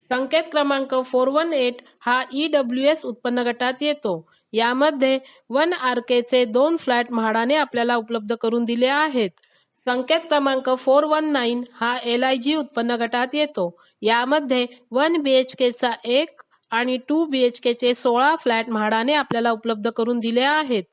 संकेत क्रमांक 418 हा EWS उत्पन्न गटात येतो. यामध्ये 1 RKचे 2 फ्लॅट म्हाडाने आपल्याला उपलब्ध करून दिले आहेत. संकेत क्रमांक 419 हा LIG उत्पन्न गटात येतो. यामध्ये 1 BHKचा 1 आणि 2 BHKचे 16 फ्लॅट म्हाडाने आपल्याला उपलब्ध करून दिले आहेत.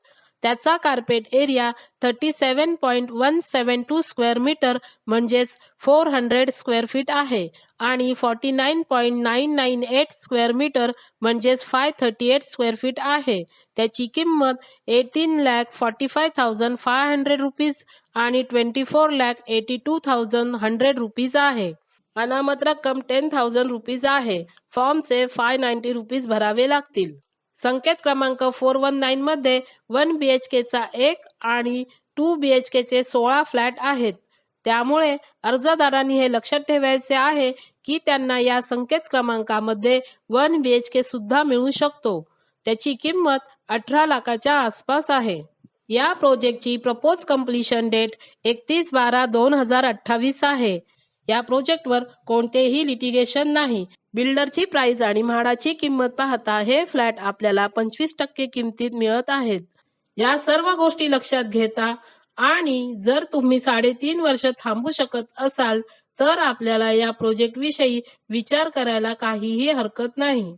त्याचा कार्पेट एरिया 37.172 स्क्वेअर मीटर म्हणजेच 400 स्क्वेअर फीट आहे आणि 49.998 स्क्वेअर मीटर म्हणजेच 538 स्क्वेअर फीट आहे. त्याची किंमत 18,45,500 रुपीज आणि 24,82,100 रुपीज आहे. अनामत रक्कम 10,000 रुपीज आहे. फॉर्मचे 590 रुपीज भरावे लागतील. संकेत क्रमांक 419 मध्ये 1 BHKचा 1 आणि 2 BHKचे 16 फ्लॅट आहेत. त्यामुळे अर्जदारांनी हे लक्षात ठेवायचे आहे की त्यांना या संकेत क्रमांकामध्ये 1 BHK सुद्धा मिळू शकतो. त्याची किंमत 18 लाखाच्या आसपास आहे. या प्रोजेक्टची प्रपोज कंप्लीशन डेट 31/12/2028 आहे. या प्रोजेक्टवर कोणतेही लिटिगेशन नाही. बिल्डरची प्राइस आणि म्हाडाची किंमत पाहता हे फ्लॅट आपल्याला 25% किमतीत मिळत आहेत. या सर्व गोष्टी लक्षात घेता आणि जर तुम्ही 3.5 वर्ष थांबू शकत असाल तर आपल्याला या प्रोजेक्ट विषयी विचार करायला काहीही हरकत नाही.